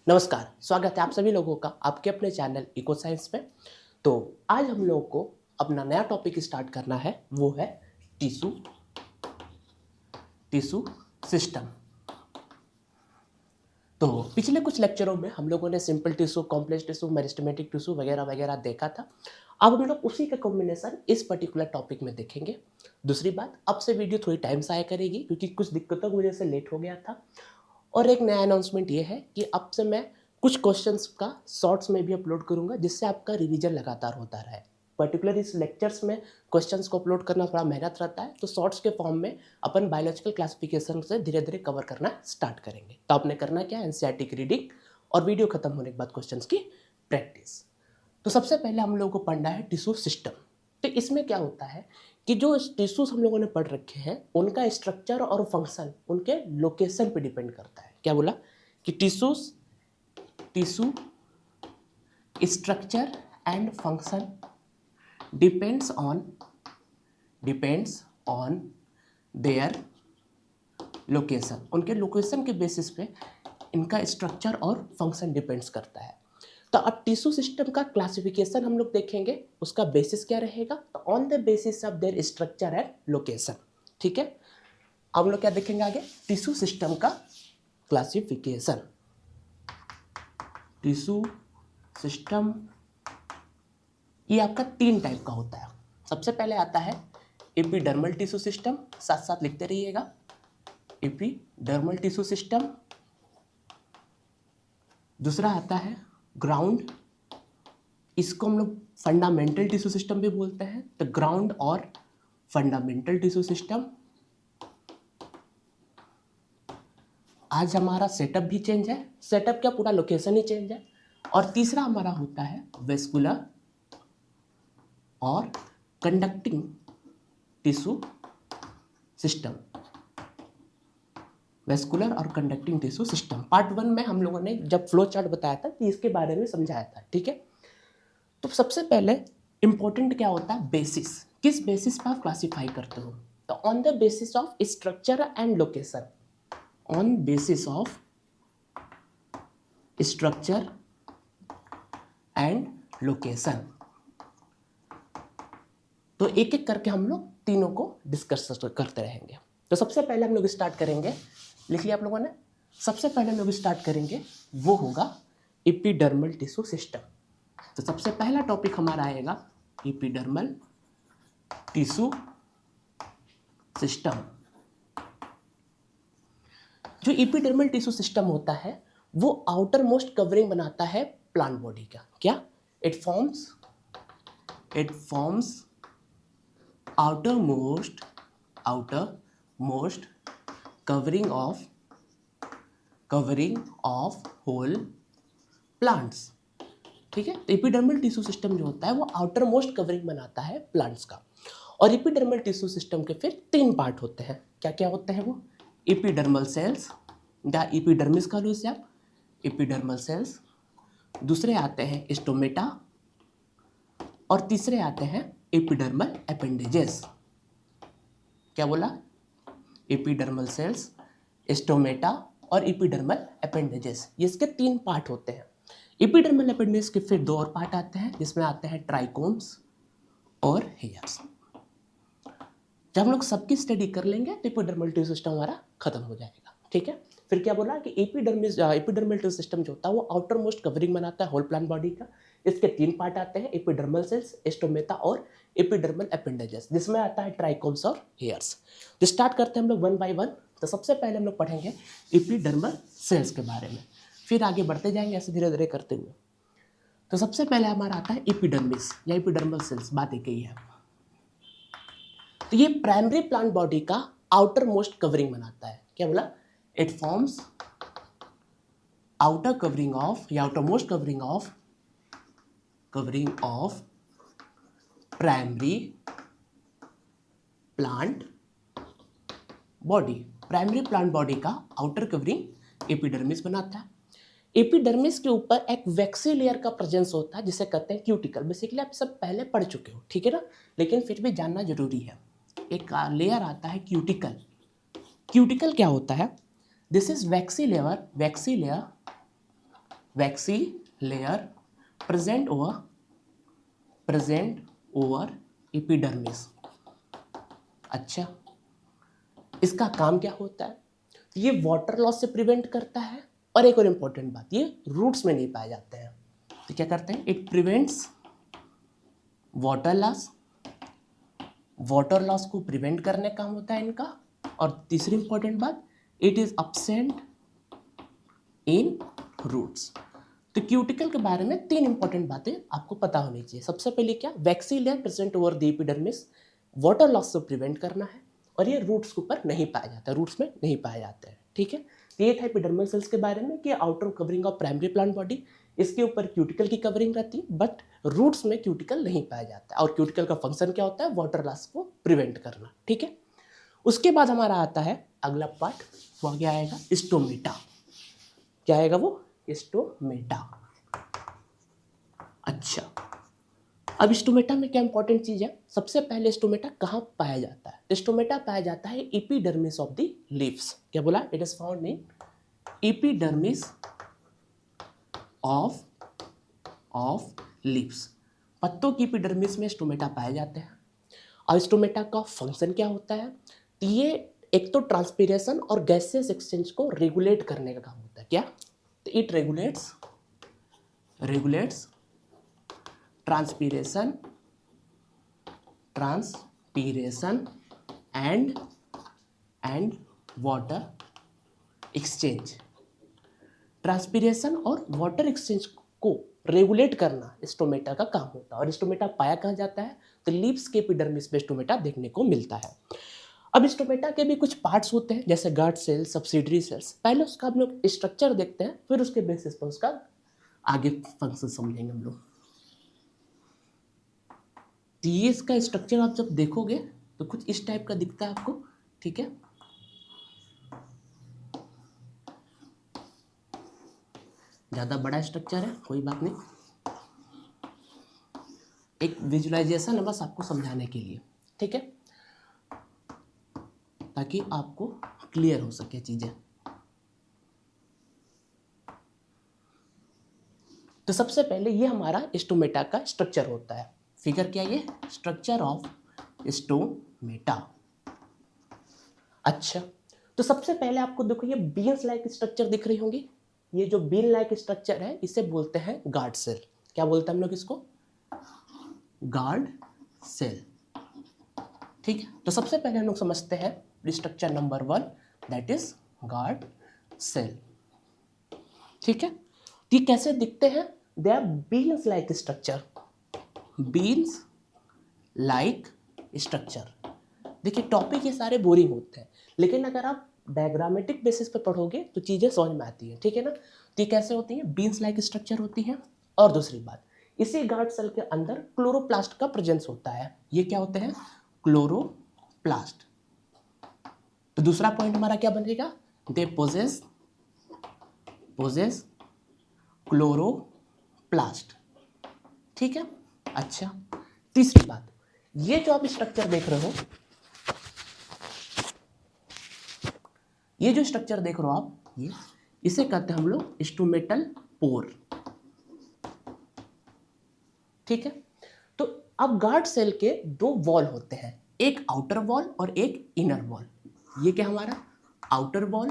नमस्कार, स्वागत है आप सभी लोगों का आपके अपने चैनल इको साइंस में। तो आज हम लोगों को अपना नया टॉपिक स्टार्ट करना है, वो है टिश्यू सिस्टम। तो पिछले कुछ लेक्चरों में हम लोगों ने simple tissue, complex tissue, meristematic tissue वगैरह वगैरह देखा था। अब हम लोग उसी का कॉम्बिनेशन इस पर्टिकुलर टॉपिक में देखेंगे। दूसरी बात, अब से वीडियो थोड़ी टाइम से आया करेगी क्योंकि कुछ दिक्कतों की वजह से लेट हो गया था। और एक नया अनाउंसमेंट ये है कि अब से मैं कुछ क्वेश्चंस का शॉर्ट्स में भी अपलोड करूंगा, जिससे आपका रिवीजन लगातार होता रहे। पर्टिकुलर इस लेक्चर्स में क्वेश्चंस को अपलोड करना थोड़ा मेहनत रहता है, तो शॉर्ट्स के फॉर्म में अपन बायोलॉजिकल क्लासिफिकेशन से धीरे धीरे कवर करना स्टार्ट करेंगे। तो आपने करना क्या है, एनसीईआरटी की रीडिंग और वीडियो खत्म होने के बाद क्वेश्चंस की प्रैक्टिस। तो सबसे पहले हम लोगों को पढ़ना है टिश्यू सिस्टम। तो इसमें क्या होता है कि जो टिश्यूज हम लोगों ने पढ़ रखे हैं उनका स्ट्रक्चर और फंक्शन उनके लोकेशन पे डिपेंड करता है। क्या बोला कि tissue structure and function depends on their location. उनके लोकेशन के बेसिस पे इनका स्ट्रक्चर और फंक्शन डिपेंड्स करता है। तो अब टिश्यू सिस्टम का क्लासिफिकेशन हम लोग देखेंगे, उसका बेसिस क्या रहेगा, तो on the basis of their structure and location. ठीक है, अब हम लोग क्या देखेंगे आगे, टिश्यू सिस्टम का क्लासिफिकेशन। टिश्यू सिस्टम ये आपका तीन टाइप का होता है। सबसे पहले आता है एपिडर्मल टिश्यू सिस्टम, साथ साथ लिखते रहिएगा, एपिडर्मल टिश्यू सिस्टम। दूसरा आता है ग्राउंड, इसको हम लोग फंडामेंटल टिश्यू सिस्टम भी बोलते हैं। तो ग्राउंड और फंडामेंटल टिश्यू सिस्टम। आज हमारा सेटअप भी चेंज है, सेटअप क्या पूरा लोकेशन ही चेंज है। और तीसरा हमारा होता है वेस्कुलर और कंडक्टिंग टिश्यू सिस्टम। वेस्कुलर और कंडक्टिंग टिश्यू सिस्टम पार्ट 1 में हम लोगों ने जब फ्लो चार्ट बताया था तो इसके बारे में समझाया था। ठीक है, तो सबसे पहले इंपॉर्टेंट क्या होता है, बेसिस। किस बेसिस पर आप क्लासीफाई करते हो, तो on the basis of structure and location. On basis of structure and location. तो एक एक करके हम लोग तीनों को डिस्कस करते रहेंगे। तो सबसे पहले हम लोग स्टार्ट करेंगे, लिख लिया आप लोगों ने, सबसे पहले हम लोग स्टार्ट करेंगे वो होगा एपिडर्मल टिश्यू सिस्टम। तो सबसे पहला टॉपिक हमारा आएगा एपिडर्मल टिश्यू सिस्टम। जो एपिडर्मल टिश्यू सिस्टम होता है वो आउटर मोस्ट कवरिंग बनाता है प्लांट बॉडी का। क्या, it forms outer most covering of whole plants। ठीक है, तो एपिडर्मल टिश्यू सिस्टम जो होता है वो आउटर मोस्ट कवरिंग बनाता है प्लांट्स का। और एपिडर्मल टिश्यू सिस्टम के फिर तीन पार्ट होते हैं। क्या क्या होते हैं वो, एपिडर्मल सेल्स या एपिडर्मिस का लो इसे आप, एपिडर्मल सेल्स। दूसरे आते हैं स्टोमेटा और तीसरे आते हैं एपिडर्मल अपेंडेजेस। क्या बोला, एपिडर्मल सेल्स, स्टोमेटा और एपिडर्मल अपेंडेजेस, ये इसके तीन पार्ट होते हैं। एपिडर्मल अपेंडेज के फिर दो और पार्ट आते हैं जिसमें आते हैं ट्राइकोम्स और हेयर्स। जब हम लोग सबकी स्टडी कर लेंगे तो एपिडर्मल टिश्यू सिस्टम हमारा खत्म हो जाएगा। ठीक है, फिर क्या बोला कि एपिडर्मल टिश्यू सिस्टम जो होता है वो आउटर मोस्ट कवरिंग बनाता है होल प्लांट बॉडी का। इसके तीन पार्ट आते हैं, एपिडर्मल सेल्स, स्टोमेटा और एपिडर्मल अपेंडेजेस, जिसमें आता है ट्राइकोम्स और हेयर्स। तो स्टार्ट करते हैं हम लोग वन बाय वन। तो सबसे पहले हम लोग पढ़ेंगे एपिडर्मल सेल्स के बारे में, फिर आगे बढ़ते जाएंगे ऐसे धीरे धीरे करते हुए। तो सबसे पहले हमारा आता है एपिडर्मिस या एपिडर्मल सेल्स, बात एक ही है। तो ये प्राइमरी प्लांट बॉडी का आउटर मोस्ट कवरिंग बनाता है। क्या बोला, it forms outer covering of या outer most covering of primary plant body. Primary plant body का आउटर कवरिंग एपिडर्मिस बनाता है। एपिडर्मिस के ऊपर एक वैक्सी लेयर का प्रेजेंस होता है जिसे कहते हैं क्यूटिकल। बेसिकली आप सब पहले पढ़ चुके हो, ठीक है ना, लेकिन फिर भी जानना जरूरी है। एक लेयर आता है क्यूटिकल। क्यूटिकल क्या होता है, this is waxy layer waxy layer present over epidermis. अच्छा, इसका काम क्या होता है? ये वाटर लॉस से प्रिवेंट करता है, और एक और इम्पोर्टेंट बात, ये रूट्स में नहीं पाए जाते हैं। तो क्या करते हैं? It prevents water loss, water loss को प्रिवेंट करने का काम होता है इनका। और तीसरी इंपॉर्टेंट बात, it is absent in roots. तो क्यूटिकल के बारे में तीन इंपॉर्टेंट बातें आपको पता होनी चाहिए। सबसे पहले क्या, waxy layer present over the epidermis, water loss से प्रिवेंट करना है, और ये रूट्स के ऊपर नहीं पाया जाता, रूट्स में नहीं पाए जाते हैं। ठीक है, तो ये था एपिडर्मल सेल्स के बारे में कि outer covering of primary plant body, इसके ऊपर क्यूटिकल की कवरिंग रहती है, बट रूट्स में क्यूटिकल नहीं पाया जाता। और क्यूटिकल का फंक्शन क्या होता है? वाटर लॉस को प्रिवेंट करना। ठीक है, उसके बाद हमारा आता है अगला पार्ट, वो क्या आएगा? स्टोमेटा। क्या आएगा वो? स्टोमेटा। अच्छा, अब स्टोमेटा में क्या इंपॉर्टेंट चीज है? सबसे पहले स्टोमेटा कहाँ पाया जाता है? स्टोमेटा पाया जाता है एपिडर्मिस ऑफ द लीव्स। क्या बोला? It is found in epidermis of leaves. पत्तों की एपिडर्मिस में स्टोमेटा पाए जाते हैं। और स्टोमेटा का फंक्शन क्या होता है? ये एक तो ट्रांसपीरेशन और गैसेस एक्सचेंज को रेगुलेट करने का काम होता है। क्या? तो it regulates transpiration and water exchange. Transpiration और वाटर एक्सचेंज को रेगुलेट करना स्टोमेटा का काम होता है। और स्टोमेटा पाया कहाँ जाता है? तो लीव्स के एपिडर्मिस में स्टोमेटा देखने को मिलता है। अब स्टोमेटा के भी कुछ पार्ट्स होते हैं, जैसे गार्ड सेल, सब्सिडरी सेल्स। पहले उसका हम लोग स्ट्रक्चर देखते हैं, फिर उसके बेसिस पर उसका आगे फंक्शन समझेंगे हम लोग। तो ये इसका स्ट्रक्चर आप जब देखोगे तो कुछ इस टाइप का दिखता है आपको। ठीक है, ज़्यादा बड़ा स्ट्रक्चर है, कोई बात नहीं, एक विजुअलाइजेशन है बस आपको समझाने के लिए। ठीक है, ताकि आपको क्लियर हो सके चीज़ें। तो सबसे पहले ये हमारा स्टोमेटा का स्ट्रक्चर होता है। फिगर क्या? ये स्ट्रक्चर ऑफ स्टोमेटा। अच्छा, तो सबसे पहले आपको देखो ये बीन्स लाइक स्ट्रक्चर दिख रही होंगी। ये जो बीन लाइक स्ट्रक्चर है इसे बोलते हैं गार्ड सेल। क्या बोलते हैं हम लोग इसको? Guard cell. ठीक है, तो सबसे पहले हम लोग समझते हैं structure number 1, that is guard cell. ठीक है, ये कैसे दिखते हैं? They are beans like structure, beans like structure. देखिए टॉपिक ये सारे बोरिंग होते हैं, लेकिन अगर आप डायग्रामेटिक बेसिस पे पढ़ोगे तो चीज़ें समझ में आती हैं। ठीक है ना, तो ये कैसे होती हैं? बीन्स लाइक स्ट्रक्चर होती है। और दूसरी बात, इसी गार्ड सेल के अंदर क्लोरोप्लास्ट का प्रेजेंस होता है। ये क्या होते हैं? क्लोरोप्लास्ट। तो दूसरा पॉइंट हमारा क्या बनेगा? They possess chloroplast. ठीक है, अच्छा, तीसरी बात, ये जो आप स्ट्रक्चर देख रहे हो, ये जो स्ट्रक्चर देख रहे हो आप, ये इसे कहते हैं हम लोग स्टोमेटल पोर। ठीक है, तो अब गार्ड सेल के दो वॉल होते हैं, एक आउटर वॉल और एक इनर वॉल। ये क्या हमारा? आउटर वॉल,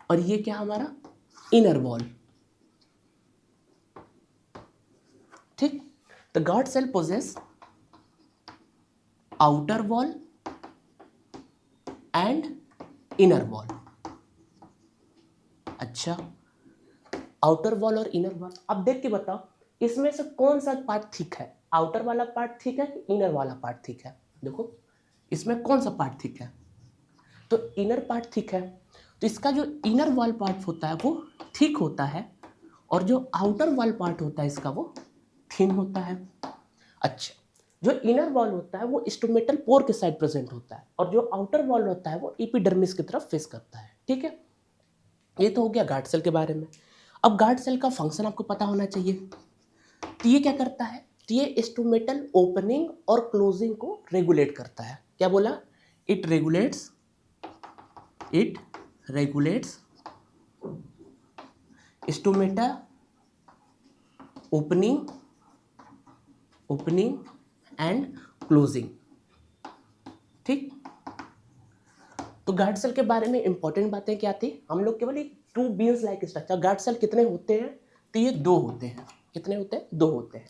और ये क्या हमारा? Inner wall. ठीक, the guard cell poses outer wall and inner wall. अच्छा, आउटर वॉल और इनर वॉल, अब देख के बताओ इसमें से कौन सा पार्ट ठीक है? आउटर वाला पार्ट ठीक है कि इनर वाला पार्ट ठीक है? देखो इसमें कौन सा पार्ट ठीक है? तो इनर पार्ट ठीक है। तो इसका जो इनर वॉल पार्ट होता है वो ठीक होता है, और जो आउटर वॉल पार्ट होता है इसका वो थिन होता है। अच्छा, जो इनर वॉल होता है वो स्टोमेटल पोर के साइड प्रेजेंट होता है, और जो आउटर वॉल होता है वो एपिडर्मिस की तरफ फेस करता है। ठीक है, ये तो हो गया गार्ड सेल के बारे में। अब गार्ड सेल का फंक्शन आपको पता होना चाहिए। तो ये क्या करता है? तो ये स्टोमेटल ओपनिंग और क्लोजिंग को रेगुलेट करता है। क्या बोला? It regulates stomata opening and closing. ठीक, तो गार्ड सेल के बारे में इंपॉर्टेंट बातें क्या थी, हम लोग केवल एक 2 beans like structure, guard cell कितने होते हैं, तो ये 2 होते हैं। कितने होते हैं, 2 होते हैं।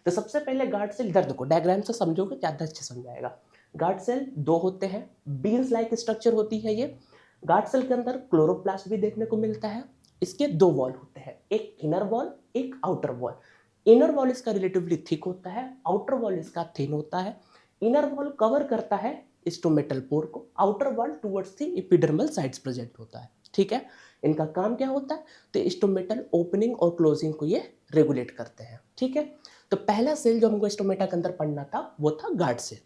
तो सबसे पहले गार्ड सेल, इधर देखो डायग्राम से समझोगे ज़्यादा अच्छे समझाएगा। गार्ड सेल 2 होते हैं, बीन्स लाइक स्ट्रक्चर होती है ये। गार्ड सेल के अंदर क्लोरोप्लास्ट भी देखने को मिलता है। इसके 2 वॉल होते हैं, एक इनर वॉल, एक आउटर वॉल। इनर वॉल इसका रिलेटिवली थिक होता है, आउटर वॉल इसका थिन होता है। इनर वॉल कवर करता है स्टोमेटल पोर को, outer wall towards the epidermal sides present होता है। ठीक है, इनका काम क्या होता है, तो स्टोमेटल ओपनिंग और क्लोजिंग को ये रेगुलेट करते हैं। ठीक है, तो पहला सेल जो हमको स्टोमेटा के अंदर पढ़ना था वो था गार्ड सेल।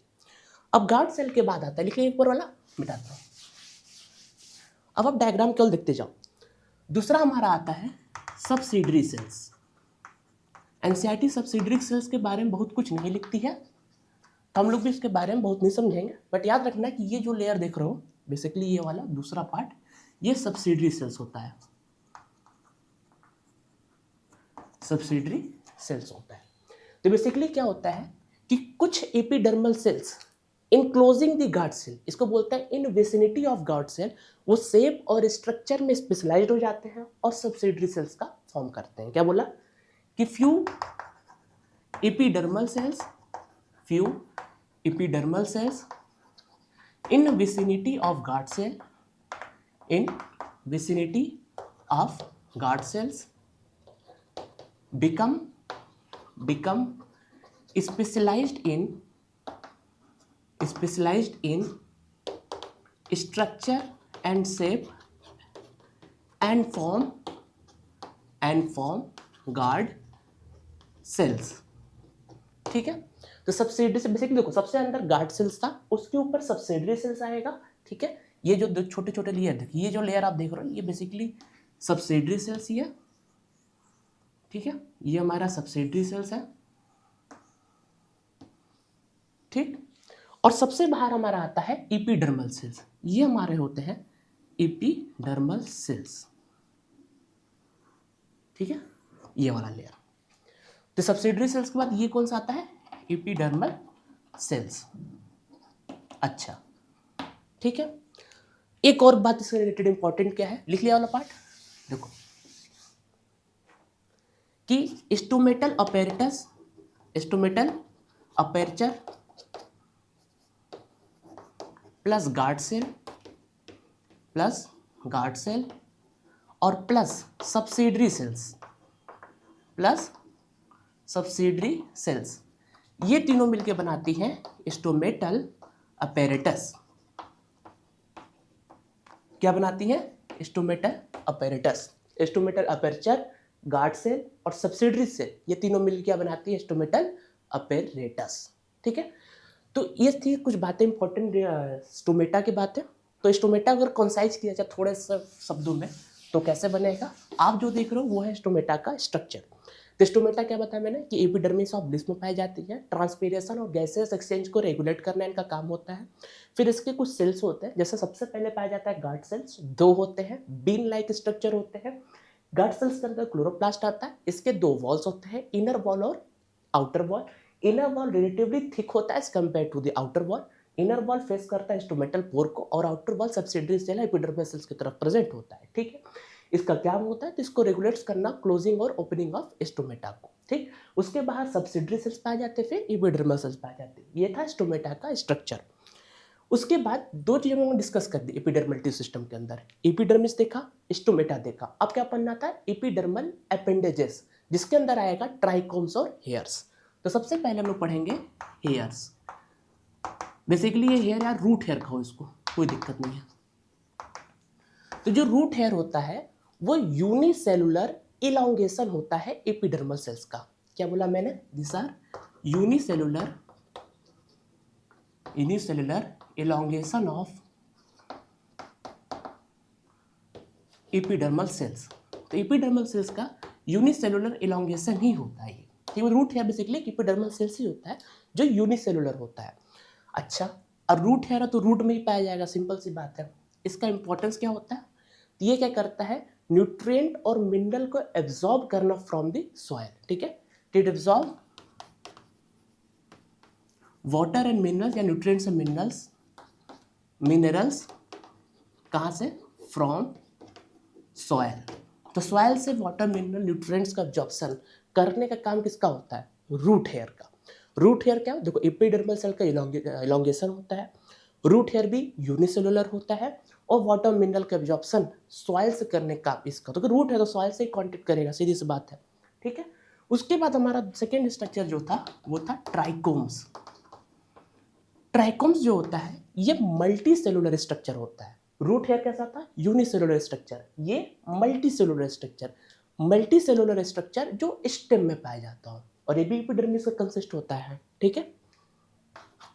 अब गार्ड सेल के बाद आता है, लिखिए ऊपर वाला मिटाता हूँ। अब आप डायग्राम केवल देखते जाओ। दूसरा हमारा आता है subsidiary cells. NCERT subsidiary cells के बारे में बहुत कुछ नहीं लिखती है, तो हम लोग भी इसके बारे में बहुत नहीं समझेंगे, बट याद रखना कि ये जो लेयर देख रहे हो बेसिकली ये वाला दूसरा पार्ट, ये सब्सिडरी सेल्स होता है। सब्सिडरी सेल्स होता है। तो बेसिकली क्या होता है कि कुछ epidermal cells enclosing the guard cell, इसको बोलते हैं in vicinity of guard cell, वो शेप और स्ट्रक्चर में स्पेशलाइज्ड हो जाते हैं और सब्सिडरी सेल्स का फॉर्म करते हैं। क्या बोला कि few epidermal cells in vicinity of guard cell, in vicinity of guard cells become specialized in structure and shape and form guard cells। ठीक है, तो सब्सिडरी से बेसिकली देखो सबसे अंदर गार्ड सेल्स था, उसके ऊपर सब्सिडरी सेल्स आएगा। ठीक है, ये जो छोटे छोटे लेयर देखिए, ये जो लेयर आप देख रहे हो ये बेसिकली सब्सिडरी सेल्स ही है। ठीक है, ये हमारा सब्सिडरी सेल्स है। ठीक, और सबसे बाहर हमारा आता है एपिडर्मल सेल्स। ये हमारे होते हैं एपिडर्मल सेल्स। ठीक है, ये वाला लेयर। तो सब्सिडरी सेल्स के बाद ये कौन सा आता है, एपिडर्मल सेल्स। अच्छा, ठीक है, एक और बात इससे रिलेटेड इंपॉर्टेंट क्या है, लिख लिया वाला पार्ट देखो कि stomatal aperture plus guard cell और प्लस सब्सिडरी सेल्स, ये तीनों मिलके बनाती हैं स्टोमेटल अपैरेटस। क्या बनाती है, stomatal apparatus. Stomatal aperture, guard cell और सब्सिडरी सेल, ये तीनों मिलकर क्या बनाती है, स्टोमेटल अपैरेटस। ठीक है, तो ये थी कुछ बातें इंपॉर्टेंट स्टोमेटा की बातें। तो स्टोमेटा अगर कंसाइज किया जाए थोड़े से शब्दों में तो कैसे बनेगा, आप जो देख रहे हो वो है स्टोमेटा का स्ट्रक्चर। तो स्टोमेटा क्या बताया मैंने कि एपिडर्मिस ऑफ ब्लिस में पाई जाती है, ट्रांसपीरेशन और गैसेस एक्सचेंज को रेगुलेट करना इनका काम होता है। फिर इसके कुछ सेल्स होते हैं, जैसे सबसे पहले पाया जाता है गार्ड सेल्स, 2 होते हैं, बीन लाइक स्ट्रक्चर होते हैं। गार्ड सेल्स के अंदर क्लोरोप्लास्ट आता है, इसके 2 वॉल्स होते हैं, इनर वॉल और outer wall. Inner wall relatively thick होता है as compare to the outer wall. Inner wall face करता है इंस्ट्रूमेंटल पोर को और outer wall subsidiary cell epidermal cells की तरफ प्रेजेंट होता है। ठीक है, इसका क्या होता है, तो इसको रेगुलेट्स करना क्लोजिंग और ओपनिंग ऑफ स्टोमेटा को। ठीक, उसके बाहर सब्सिडरी सेल्स पाए जाते, फिर एपिडर्मल सेल्स पाए जाते। ये था स्टोमेटा का स्ट्रक्चर। उसके बाद 2 चीज़ें हमने डिस्कस कर दी एपिडर्मल टिश्यू सिस्टम के अंदर, एपिडर्मिस देखा, स्टोमेटा देखा। अब क्या पढ़ना था, एपिडर्मल अपेंडेजेस, जिसके अंदर आएगा ट्राइकोम्स और हेयर्स। तो सबसे पहले हम लोग पढ़ेंगे हेयर्स। बेसिकली ये हेयर यार रूट हेयर कहो इसको, कोई दिक्कत नहीं है। तो जो रूट हेयर होता है वो यूनिसेलुलर इलॉन्गेशन होता है एपिडर्मल सेल्स का। क्या बोला मैंने, this are unicellular elongation of epidermal cells. तो एपिडर्मल सेल्स का यूनिसेलुलर इलॉन्गेशन ही होता है ये root hair basically epidermal cells ही होता है जो यूनिसेलुलर होता है। अच्छा, और रूट हेयर है तो रूट में ही पाया जाएगा, सिंपल सी बात है। इसका इंपॉर्टेंस क्या होता है, ये क्या करता है, न्यूट्रिएंट और मिनरल को एब्जॉर्ब करना फ्रॉम द सॉइल, ठीक है। It absorb water and minerals या न्यूट्रिएंट्स एंड मिनरल्स कहाँ से, फ्रॉम सॉइल। तो सॉइल से वाटर मिनरल न्यूट्रिएंट्स का एब्जॉर्प्शन करने का काम किसका होता है, रूट हेयर का। रूट हेयर क्या, देखो एपिडर्मल सेल का इलोंगेशन होता है, रूट हेयर भी यूनिसेलुलर होता है, और वाटर मिनरल का एब्जॉर्प्शन सॉइल से करने का इसका, तो रूट है तो सॉइल से ही कांटेक्ट करेगा, सीधी सी बात है, ठीक है। उसके बाद हमारा सेकेंड स्ट्रक्चर जो था वो था ट्राइकोम्स। ट्राइकोम्स जो होता है ये मल्टी सेलुलर स्ट्रक्चर होता है। रूट हेयर कैसा था, यूनिसेलुलर स्ट्रक्चर, ये मल्टी सेलुलर स्ट्रक्चर जो स्टेम में पाया जाता है, और ये भी एपिडर्मिस का कंसिस्ट होता है, ठीक है।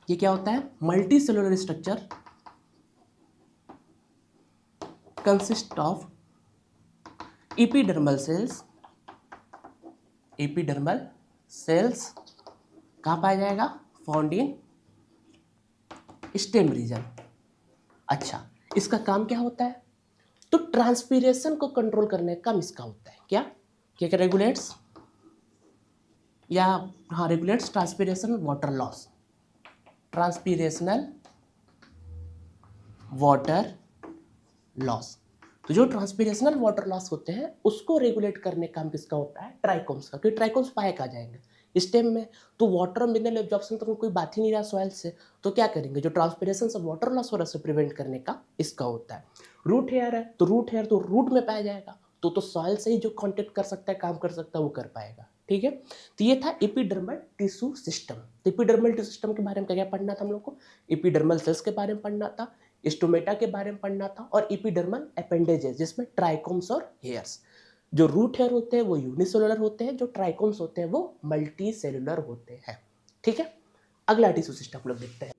ये क्या होता है, multi cellular structure consist of epidermal sales कहाँ पाया जाएगा, फाउंड इन स्टेम रीजन। अच्छा, इसका काम क्या होता है, तो ट्रांसपीरेशन को कंट्रोल करने का काम इसका होता है, क्या क्या रेगुलेट्स या हाँ regulates transpiration water loss, transpirational water loss. तो जो ट्रांसपीरेशनल वाटर लॉस होते हैं उसको रेगुलेट करने का काम किसका होता है, ट्राइकोम्स का, क्योंकि ट्राइकोम्स पाए कहाँ जाएंगे, स्टेम में। तो वाटर और मिनरल एब्जॉर्प्शन तो कोई बात ही नहीं रहा सॉइल से, तो क्या करेंगे, जो ट्रांसपीरेशन से वाटर लॉस हो रहा है उसे प्रिवेंट करने का इसका होता है। रूट हेयर है तो रूट हेयर तो रूट में पाया जाएगा, तो सॉइल से ही जो कांटेक्ट कर सकता है, काम कर सकता है, वो कर पाएगा, ठीक है। तो ये था एपिडर्मल टिश्यू सिस्टम। तो एपिडर्मल टिश्यू सिस्टम के बारे में क्या पढ़ना था हम लोग को, एपिडर्मल सेल्स के बारे में पढ़ना था, स्टोमेटा के बारे में पढ़ना था, और एपिडर्मल अपेंडेजेस जिसमें ट्राइकोम्स और हेयर्स। जो रूट हेयर होते हैं वो यूनिसेलुलर होते हैं, जो ट्राइकोम्स होते हैं वो मल्टी सेलुलर होते हैं, ठीक है। अगला टिश्यू सिस्टम हम लोग देखते हैं।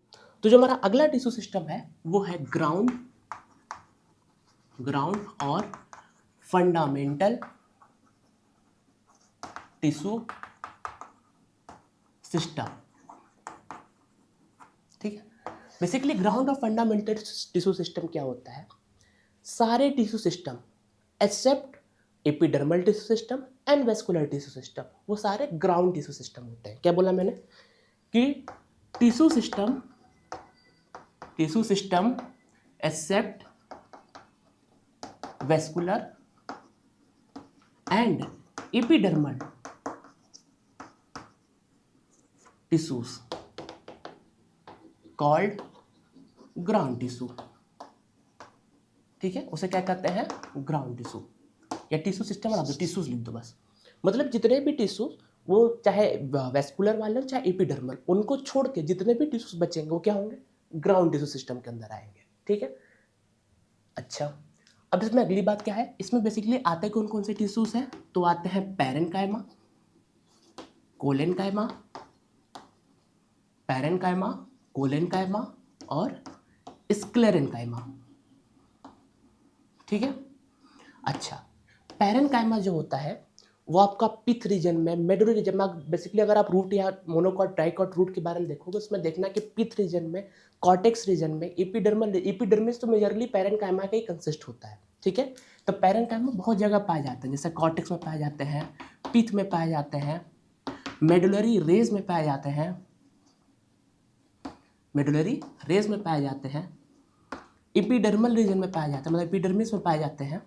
तो जो हमारा अगला टिश्यू सिस्टम है वो है ग्राउंड और फंडामेंटल टिश्यू सिस्टम, ठीक है। बेसिकली ग्राउंड और फंडामेंटल टिश्यू सिस्टम क्या होता है, सारे tissue system except epidermal tissue system and vascular tissue system वो सारे ग्राउंड टिश्यू सिस्टम होते हैं। क्या बोला मैंने कि tissue system except vascular and epidermal tissues called ground tissue, ठीक है। उसे क्या कहते हैं, ग्राउंड टिश्यू या टिश्यू सिस्टम, और आप टिश्यूज लिख दो बस। मतलब जितने भी टिश्यूज, वो चाहे वेस्कुलर वाले चाहे एपिडर्मल, उनको छोड़ के जितने भी टिश्यूज बचेंगे वो क्या होंगे, ग्राउंड टिश्यू सिस्टम के अंदर आएंगे, ठीक है। अच्छा, अब इसमें अगली बात क्या है, इसमें बेसिकली आते कौन कौन से टिश्यूज हैं, तो आते हैं पैरेनकाइमा, कोलेनकाइमा और स्क्लेरेनकाइमा, ठीक है। अच्छा, पैरेनकाइमा जो होता है वो आपका पिथ रीजन में, मेडुलरी रीजन में, बेसिकली अगर आप रूट या मोनोकॉट ट्राइकॉट रूट के बारे में देखोगे उसमें देखना कि पिथ रीजन में, कॉर्टेक्स रीजन में, एपिडर्मिस तो मेजरली पैरेनकाइमा का ही कंसिस्ट होता है, ठीक है। तो पैरेनकाइमा बहुत जगह पाए जाते हैं, जैसे कॉर्टेक्स में पाए जाते हैं, पिथ में पाए जाते हैं, मेडुलरी रेज में पाए जाते हैं, एपिडर्मल रीजन में पाए जाते हैं, मतलब एपिडर्मिस में पाए जाते हैं।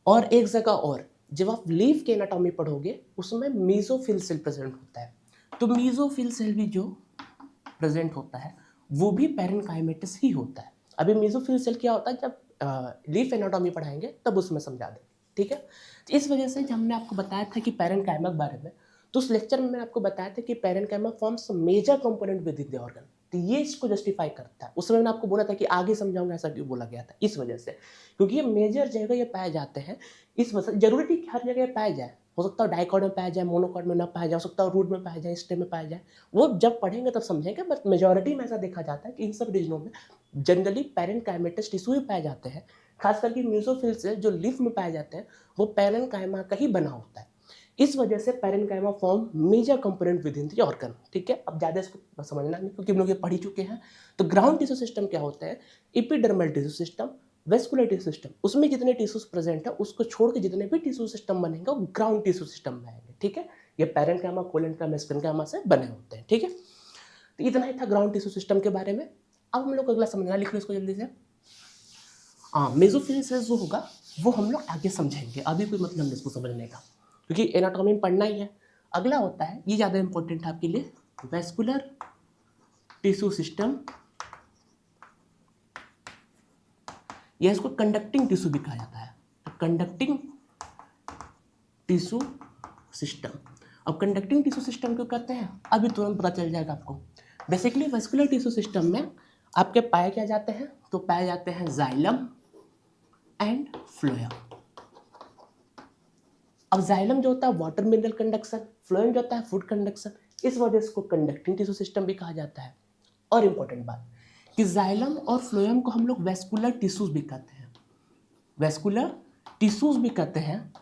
और एक जगह और जब आप लीफ के एनाटॉमी पढ़ोगे उसमें मीजोफिल सेल प्रेजेंट होता है, तो मीजोफिल सेल भी जो प्रेजेंट होता है वो भी पैरेनकाइमेटिस ही होता है। अभी मीजोफिल सेल क्या होता है जब लीफ एनाटॉमी पढ़ाएंगे तब उसमें समझा देंगे, ठीक है। इस वजह से जब हमने आपको बताया था कि पैरेनकाइमा के बारे में, तो उस लेक्चर में मैंने आपको बताया था कि parenchyma forms major component within the organ, तो ये इसको जस्टिफाई करता है। उस समय मैंने आपको बोला था कि आगे समझाऊंगा, ऐसा क्यों बोला गया था, इस वजह से, क्योंकि ये मेजर जगह ये पाए जाते हैं। इस वजह से जरूरी नहीं कि हर जगह पाए जाए, हो सकता है डाइकॉट में पाया जाए, मोनोकॉट में ना पाया जाए, हो सकता है रूट में पाया जाए, स्टेम में पाया जाए, वो जब पढ़ेंगे तब समझेंगे। बट मेजॉरिटी में ऐसा देखा जाता है कि इन सब रीजनों में जनरली पैरेनकाइमेटस टिश्यू ही पाए जाते हैं। खास करके म्यूसोफिल से जो लीफ में पाए जाते हैं वो पैरेनकाइमा का ही बना होता है। इस वजह से parenchyma form major component within the organ, ठीक है। अब ज़्यादा इसको समझना नहीं क्योंकि हम लोग ये पढ़ ही चुके हैं। तो ग्राउंड टिश्यू सिस्टम क्या होता है, epidermal tissue system, vascular tissue system, उसमें जितने टिश्यूज प्रेजेंट है उसको छोड़ के जितने भी टिश्यू सिस्टम बनेंगे वो ग्राउंड टिश्यू सिस्टम में आएंगे, ठीक है। ये पैरेन्काइमा, कोलेन्काइमा, मेसेंकाइमा से बने होते हैं, ठीक है। तो इतना ही था ग्राउंड टिश्यू सिस्टम के बारे में। अब हम लोग अगला समझना, लिख लो इसको जल्दी से। हाँ, मेसोफिलिस जो होगा वो हम लोग आगे समझेंगे, अभी कोई मतलब नहीं इसको समझने का, क्योंकि एनाटॉमी में पढ़ना ही है। अगला होता है, ये ज़्यादा इंपॉर्टेंट है आपके लिए, वेस्कुलर टिश्यू सिस्टम, या इसको कंडक्टिंग टिश्यू भी कहा जाता है। तो कंडक्टिंग टिश्यू सिस्टम। अब कंडक्टिंग टिश्यू सिस्टम क्यों कहते हैं, अभी तुरंत पता चल जाएगा आपको। बेसिकली वेस्कुलर टिश्यू सिस्टम में आपके पाए क्या जाते हैं, तो पाए जाते हैं जाइलम एंड फ्लोएम। अब जाइलम जो होता है वाटर मिनरल कंडक्शन, फ्लोएम जो होता है फूड कंडक्शन, इस वजह से इसको कंडक्टिंग टिश्यू सिस्टम भी कहा जाता है। और इम्पोर्टेंट बात कि जाइलम और फ्लोएम को हम लोग वेस्कुलर टिश्यूज भी कहते हैं, वेस्कुलर टिश्यूज भी कहते हैं,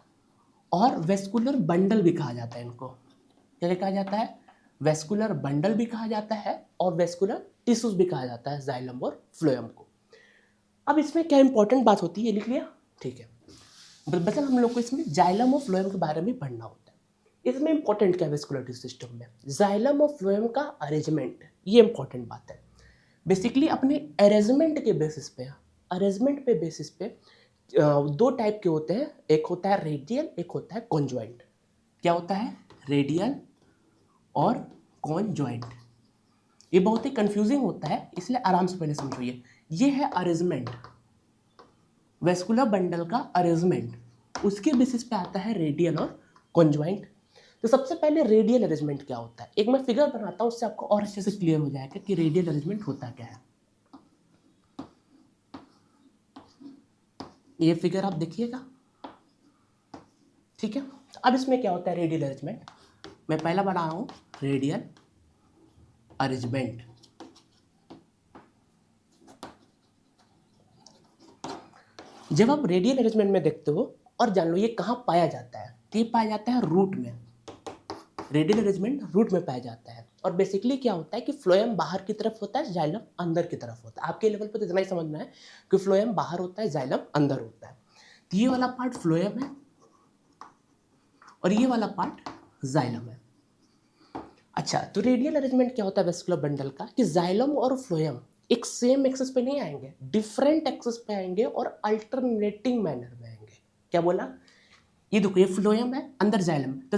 और वेस्कुलर बंडल भी कहा जाता है इनको। क्या कहा जाता है, वेस्कुलर बंडल भी कहा जाता है और वेस्कुलर टिश्यूज भी कहा जाता है जाइलम और फ्लोएम को। अब इसमें क्या इंपॉर्टेंट बात होती है, ये लिख लिया, ठीक है। बस हम लोग को इसमें जाइलम और फ्लोएम के बारे में पढ़ना होता है। इसमें इंपॉर्टेंट क्या है वेस्कुलर टिश्यू सिस्टम में, जाइलम और फ्लोएम का अरेंजमेंट, ये इंपॉर्टेंट बात है। बेसिकली अपने अरेंजमेंट के बेसिस पे, अरेंजमेंट पे बेसिस पे दो टाइप के होते हैं, एक होता है रेडियल, एक होता है कॉन्जॉइंट। क्या होता है, रेडियल और कॉन्जॉइंट। ये बहुत ही कंफ्यूजिंग होता है, इसलिए आराम से पहले समझो। ये है अरेंजमेंट, वेस्कुलर बंडल का अरेंजमेंट, उसके बेसिस पे आता है रेडियल और कॉन्जॉइंट। तो सबसे पहले रेडियल अरेंजमेंट क्या होता है, एक मैं फिगर बनाता हूँ, उससे आपको और अच्छे से क्लियर हो जाएगा कि रेडियल अरेंजमेंट होता क्या है। ये फिगर आप देखिएगा, ठीक है। अब इसमें क्या होता है रेडियल अरेंजमेंट, मैं पहला बना रहा हूँ रेडियल अरेंजमेंट। जब आप रेडियल अरेंजमेंट में देखते हो, और जान लो ये कहाँ पाया जाता है, तो ये पाया जाता है रूट में। रेडियल अरेंजमेंट रूट में पाया जाता है। और बेसिकली क्या होता है कि फ्लोएम बाहर की तरफ होता है, जाइलम अंदर की तरफ होता है। आपके लेवल पर तो इतना ही समझना है कि फ्लोएम बाहर होता है, जाइलम अंदर होता है। तो ये वाला पार्ट फ्लोएम है और ये वाला पार्ट जाइलम है। अच्छा, तो रेडियल अरेंजमेंट क्या होता है वेस्कुलर बंडल का, कि जाइलम और फ्लोएम एक सेम एक्सिस पे नहीं आएंगे, डिफरेंट एक्सिस पे आएंगे और अल्टरनेटिंग मैनर में आएंगे। क्या बोला, ये देखो ये फ्लोएम है, अंदर जाइलम, तो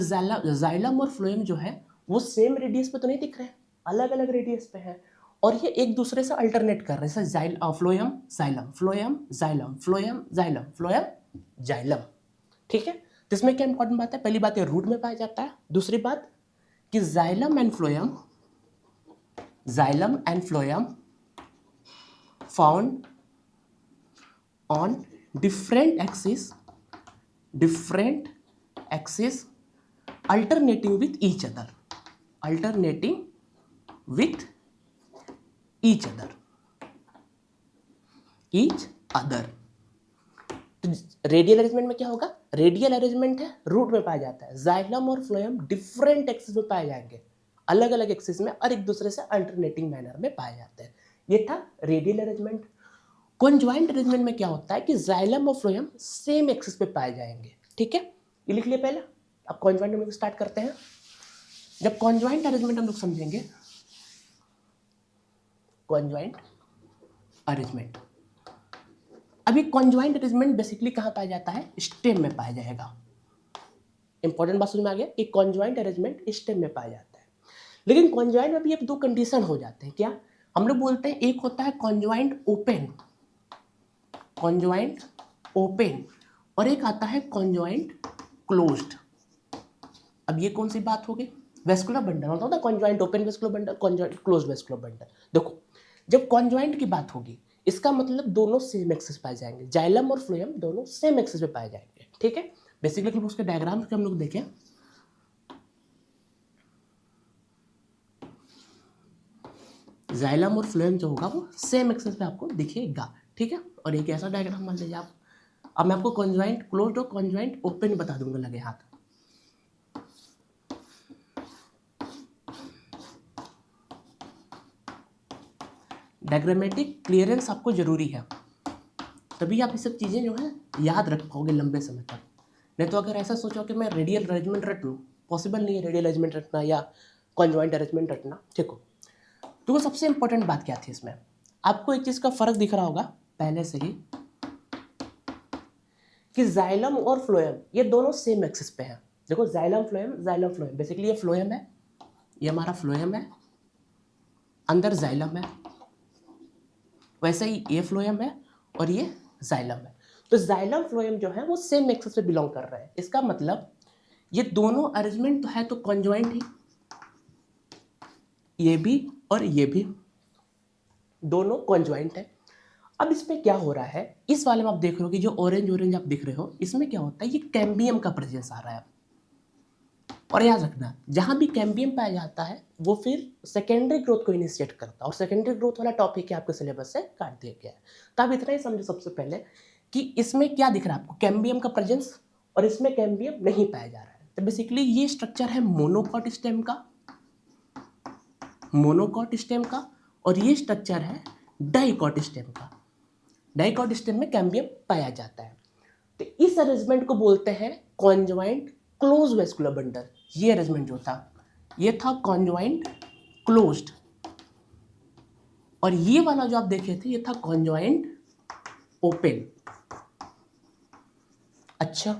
जाइलम और फ्लोएम जो है वो सेम रेडियस पे तो नहीं दिख रहे हैं, अलग अलग रेडियस पे है, और ये एक दूसरे से अल्टरनेट कर रहे हैं, phloem xylem, phloem xylem, phloem xylem, phloem xylem, ठीक है। तो इसमें क्या इंपॉर्टेंट बात है, पहली बात है रूट में पाया जाता है, दूसरी बात कि xylem and phloem found on different axis alternating with each other। तो रेडियल अरेंजमेंट में क्या होगा, रेडियल अरेंजमेंट है रूट में पाया जाता है, जाइलम और फ्लोएम डिफरेंट एक्सिस में पाए जाएंगे, अलग अलग एक्सिस में, और एक दूसरे से अल्टरनेटिंग मैनर में पाए जाते हैं। ये था रेडियल अरेंजमेंट। कॉन्जॉइंट अरेंजमेंट में क्या होता है कि जाइलम और फ्लोएम सेम एक्सिस पे पाए जाएंगे, ठीक है। ये लिख लिया पहले। अब कॉन्जॉइंट अरेंजमेंट स्टार्ट करते हैं। जब कॉन्जॉइंट अरेंजमेंट हम लोग समझेंगे, कॉन्जॉइंट अरेंजमेंट, अभी कॉन्जॉइंट अरेंजमेंट बेसिकली कहाँ पाया जाता है, स्टेम में पाया जाएगा। इंपॉर्टेंट बात समझ में आ गया कि कॉन्जॉइंट अरेंजमेंट स्टेम में पाया जाता है। लेकिन कॉन्जॉइंट में भी अब दो कंडीशन हो जाते हैं। क्या, हम लोग बोलते हैं एक होता है कॉन्जॉइंट ओपन, और एक आता है कॉन्जॉइंट क्लोज्ड। अब ये कौन सी बात होगी, वेस्कुलर बंडल होता है conjoint open vascular bundle, conjoint closed vascular bundle. देखो जब कॉन्जॉइंट की बात होगी, इसका मतलब दोनों सेम एक्सिस पाए जाएंगे, जाइलम और फ्लोएम दोनों सेम एक्सिस पे पाए जाएंगे, ठीक है। बेसिकली उसके डायग्राम हम लोग देखें, जाइलम और फ्लोएम जो होगा वो सेम एक्सिस पे आपको दिखेगा, ठीक है। और एक ऐसा डायग्राम मान लीजिए आप, अब मैं आपको कॉन्जॉइंट क्लोज्ड और कॉन्जॉइंट ओपन बता दूंगा लगे हाथ। डायग्रामेटिक क्लियरेंस आपको जरूरी है, तभी आप ये सब चीज़ें जो है याद रख पाओगे लंबे समय तक। नहीं तो अगर ऐसा सोचो कि मैं रेडियल अरेंजमेंट रट लूँ, पॉसिबल नहीं है रेडियल अरेंजमेंट रटना या कॉन्जॉइंट अरेंजमेंट रटना। ठीक हो, तो वो सबसे इंपॉर्टेंट बात क्या थी इसमें, आपको एक चीज़ का फ़र्क दिख रहा होगा पहले से ही कि जाइलम और फ्लोएम ये दोनों सेम एक्सिस पे हैं। देखो जाइलम फ्लोएम, बेसिकली ये फ्लोएम है, ये हमारा फ्लोएम है, अंदर जाइलम है, वैसे ही ये फ्लोएम है और ये जाइलम है। तो जाइलम फ्लोएम जो है वो सेम एक्सिस पे बिलोंग कर रहे हैं। इसका मतलब ये दोनों अरेंजमेंट तो है तो कॉन्जॉइंट ही, ये भी और ये भी दोनों कॉन्जॉइंट है। अब इसमें क्या हो रहा है, इस वाले में आप देख रहे हो कि जो ऑरेंज आप दिख रहे हो, इसमें क्या होता है, ये कैम्बियम का प्रेजेंस आ रहा है। और याद रखना जहां भी कैम्बियम पाया जाता है वो फिर सेकेंडरी ग्रोथ को इनिशिएट करता है, और सेकेंडरी ग्रोथ वाला टॉपिक आपके सिलेबस से काट दिया गया है। तो आप इतना ही समझो सबसे पहले कि इसमें क्या दिख रहा है आपको, कैम्बियम का प्रेजेंस, और इसमें कैम्बियम नहीं पाया जा रहा है। तो बेसिकली ये स्ट्रक्चर है मोनोकॉट स्टेम का, और ये स्ट्रक्चर है डाइकॉट स्टेम का। डाइकॉट स्टेम में कैम्बियम पाया जाता है। तो इस अरेंजमेंट को बोलते हैं कॉन्जॉइंट क्लोज वेस्कुलर बंडल। ये अरेंजमेंट जो था ये था कॉन्जॉइंट क्लोज्ड, और ये वाला जो आप देखे थे ये था कॉन्जॉइंट ओपन। अच्छा,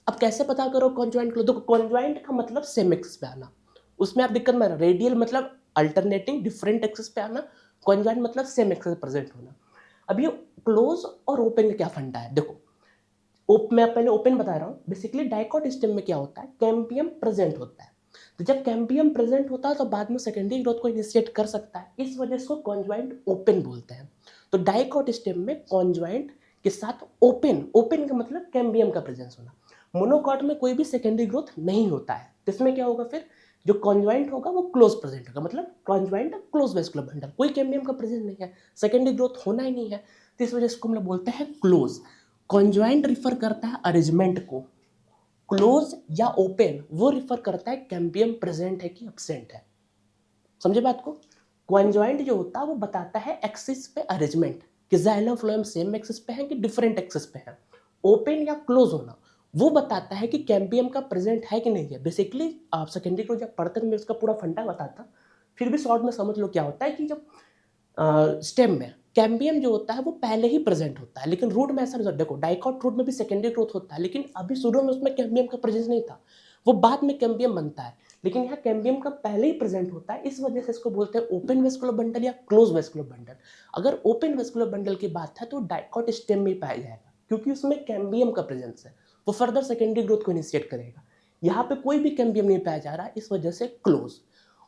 अब कैसे पता करो कॉन्जॉइंट क्लोज? देखो कॉन्जॉइंट का मतलब सेम एक्सिस पे आना, उसमें आप दिक्कत में, रेडियल मतलब अल्टरनेटिंग डिफरेंट एक्सिस पे आना, कॉन्जॉइंट मतलब सेम एक्सिस पे प्रेजेंट होना। अब ये क्लोज और ओपन का क्या फंडा है, देखो मैं पहले ओपन बता रहा हूँ। बेसिकली डाइकॉट स्टेम में क्या होता है, कैम्बियम प्रेजेंट होता है। तो जब कैम्बियम प्रेजेंट होता है तो बाद में सेकेंडरी ग्रोथ को इनिशिएट कर सकता है, इस वजह से इसको कॉन्जॉइंट ओपन बोलते हैं। तो डाइकॉट स्टेम में कॉन्जॉइंट के साथ ओपन का मतलब कैम्बियम का प्रेजेंस होना। मोनोकॉट में कोई भी सेकेंडरी ग्रोथ नहीं होता है, तो इसमें क्या होगा फिर, जो कॉन्जॉइंट होगा वो क्लोज प्रेजेंट होगा, मतलब कॉन्जॉइंट क्लोज वेस्कुलर बंडल, कोई कैम्बियम का प्रेजेंस नहीं है, सेकेंडरी ग्रोथ होना ही नहीं है, तो इस वजह से इसको हम लोग बोलते हैं क्लोज। कॉन्जॉइंट रिफर करता है अरेंजमेंट को, क्लोज या ओपन वो रिफर करता है कैम्बियम प्रेजेंट है कि एब्सेंट है। समझे बात को? कॉन्जॉइंट जो होता है वो बताता है एक्सिस पे अरेंजमेंट, कि जाइलम फ्लोएम सेम एक्सिस पे है कि डिफरेंट एक्सिस पे है। ओपन या क्लोज होना वो बताता है कि कैम्बियम का प्रेजेंट है कि नहीं है। बेसिकली आप सेकेंडरी को जब पढ़ते तो मैं उसका पूरा फंडा बताता, फिर भी शॉर्ट में समझ लो क्या होता है कि जब स्टेम में कैम्बियम जो होता है वो पहले ही प्रेजेंट होता है, लेकिन रूट में ऐसा नहीं होता। देखो डाइकॉट रूट में भी सेकेंडरी ग्रोथ होता है, लेकिन अभी शुरू में उसमें कैम्बियम का प्रेजेंस नहीं था, वो बाद में कैम्बियम बनता है, लेकिन यहाँ कैम्बियम का पहले ही प्रेजेंट होता है, इस वजह से इसको बोलते हैं ओपन वेस्कुलर बंडल या क्लोज वेस्कुलर बंडल। अगर ओपन वेस्कुलर बंडल की बात है तो डाइकॉट स्टेम में पाया जाएगा, क्योंकि उसमें कैम्बियम का प्रेजेंस है, वो फर्दर सेकेंडरी ग्रोथ को इनिशिएट करेगा। यहाँ पे कोई भी कैम्बियम नहीं पाया जा रहा, इस वजह से क्लोज।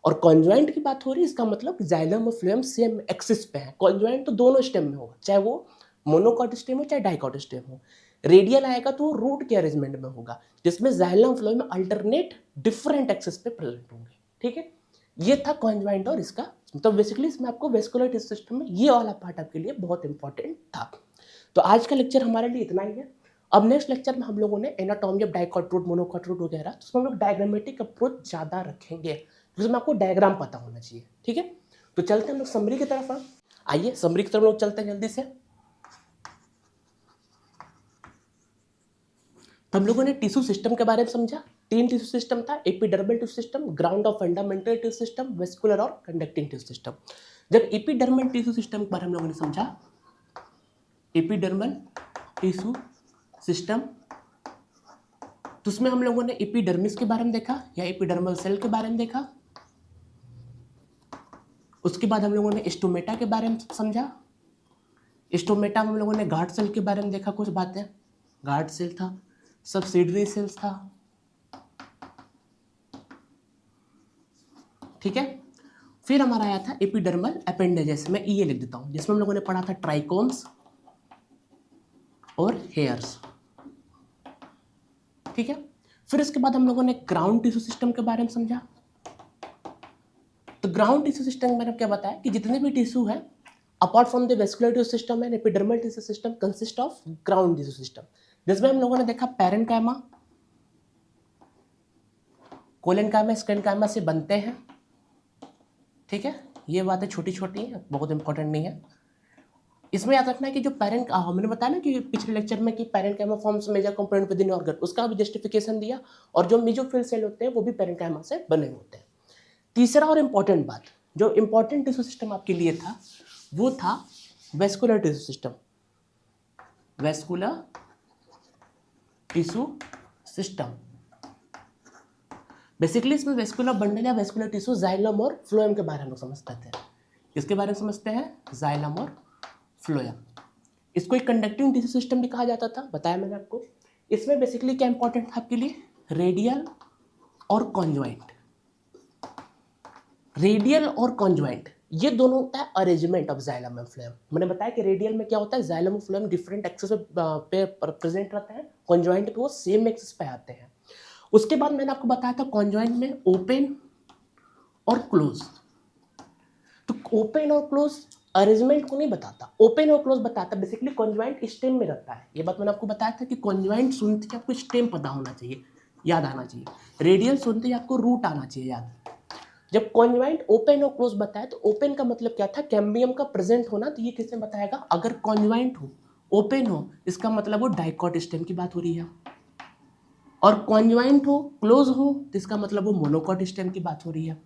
और कॉन्जॉइंट की बात हो रही है, इसका मतलब जाइलम और फ्लोएम सेम एक्सिस पे है। कॉन्जॉइंट तो दोनों स्टेम में होगा, चाहे वो मोनोकॉट स्टेम हो चाहे डाइकॉट स्टेम हो। रेडियल आएगा तो वो रूट के अरेंजमेंट में होगा, जिसमें xylem phloem alternate different axis पे प्रेजेंट होंगे। ठीक है, ये था कॉन्जॉइंट और इसका तो बेसिकली इसमें आपको वेस्कुलर टिश्यू सिस्टम में ये वाला पार्ट आपके लिए बहुत इंपॉर्टेंट था। तो आज का लेक्चर हमारे लिए इतना ही है। अब नेक्स्ट लेक्चर में हम लोगों ने anatomy of dicot root, monocot root वगैरह, तो उसमें हम लोग डायग्रामेटिक अप्रोच ज़्यादा रखेंगे, जिसमें आपको डायग्राम पता होना चाहिए। ठीक है, तो चलते हैं हम लोग समरी की तरफ। आइए समरी की तरफ लोग चलते हैं जल्दी से। तो हम लोगों ने टिश्यू सिस्टम के बारे में समझा। 3 टिश्यू सिस्टम था, epidermal tissue system, ground of fundamental tissue system, vascular और कंडक्टिंग टिश्यू सिस्टम। जब एपिडर्मल टिश्यू सिस्टम के बारे में हम लोगों ने समझा, एपिडर्मल टिश्यू सिस्टम, तो उसमें हम लोगों ने एपिडर्मिस के बारे में देखा या एपिडर्मल सेल के बारे में देखा। उसके बाद हम लोगों ने स्टोमेटा के बारे में समझा। स्टोमेटा में हम लोगों ने गार्ड सेल के बारे में देखा, कुछ बातें, गार्ड सेल था, सब्सिडरी सेल्स था। ठीक है, फिर हमारा आया था एपिडर्मल अपेंडेजेस, मैं ये लिख देता हूं, जिसमें हम लोगों ने पढ़ा था ट्राइकोम्स और हेयर्स। ठीक है, फिर इसके बाद हम लोगों ने ग्राउंड टिश्यू सिस्टम के बारे में समझा। तो ग्राउंड टिश्यू सिस्टम में मैंने क्या बताया कि जितने भी टिश्यू है apart from the vascular tissue system and epidermal tissue system consist of ground tissue system, जिसमें हम लोगों ने देखा पैरेन्काइमा, कोलेनकाइमा, स्क्लेरेनकाइमा से बनते हैं। ठीक है, ये बातें छोटी छोटी हैं, बहुत इंपॉर्टेंट नहीं है। इसमें याद रखना है कि जो पैरेंट मैंने बताया ना कि पिछले लेक्चर में कि parenchyma forms major component within organ, उसका भी जस्टिफिकेशन दिया, और जो मेसोफिल सेल होते हैं वो भी पैरेंकाइमा से बने होते हैं। तीसरा और इम्पॉर्टेंट बात, जो इम्पॉर्टेंट टिश्यू सिस्टम आपके लिए था वो था vascular tissue system. Vascular tissue system basically इसमें वेस्कुलर बंडल या वेस्कुलर टिश्यू, जाइलम और फ्लोएम के बारे में समझते थे। किसके बारे में समझते हैं? जाइलम और फ्लोएम। इसको एक कंडक्टिंग टिश्यू सिस्टम भी कहा जाता था, बताया मैंने आपको। इसमें बेसिकली क्या इंपॉर्टेंट था आपके लिए? रेडियल और कॉन्जॉइंट। रेडियल और कॉन्जॉइंट ये दोनों होता है arrangement of xylem and phloem. मैंने बताया कि रेडियल में क्या होता है, जाइलम और फ्लोएम डिफरेंट एक्सेस पे प्रेजेंट रहते हैं, कॉन्जॉइंट पे वो सेम एक्सेस पे आते हैं। उसके बाद मैंने आपको बताया था कॉन्जॉइंट में ओपन और क्लोज। तो ओपन और क्लोज अरेंजमेंट को नहीं बताता, ओपन और क्लोज बताता। बेसिकली कॉन्जॉइंट स्टेम में रहता है, ये बात मैंने आपको बताया था कि कॉन्जॉइंट सुनते ही आपको स्टेम पता होना चाहिए, याद आना चाहिए। रेडियल सुनते ही आपको रूट आना चाहिए याद। जब कॉन्जॉइंट ओपन और क्लोज बताया तो ओपन का मतलब क्या था? कैम्बियम का प्रेजेंट होना। तो ये किसने बताएगा? अगर कॉन्जॉइंट हो, ओपन हो, इसका मतलब वो डाइकॉट स्टेम की बात हो रही है। और कॉन्जॉइंट हो, क्लोज हो, तो इसका मतलब वो मोनोकॉट स्टेम की बात हो रही है।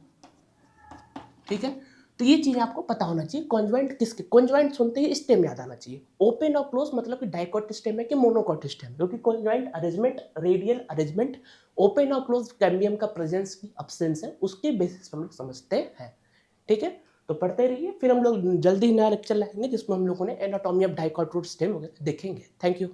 ठीक है, तो ये चीज आपको पता होना चाहिए। कॉन्जॉइंट किसके? कॉन्जॉइंट सुनते ही स्टेम याद आना चाहिए। ओपन और क्लोज मतलब कि डाइकॉट स्टेम है कि मोनोकॉट स्टेम, क्योंकि conjoint arrangement, radial arrangement, open और क्लोज कैम्बियम का प्रेजेंस की अब्सेंस है, उसके बेसिस पर हम लोग समझते हैं। ठीक है, तो पढ़ते रहिए, फिर हम लोग जल्दी नया लेक्चर लाएंगे जिसमें हम लोगों ने anatomy of dicot root stem वगैरह देखेंगे। Thank you.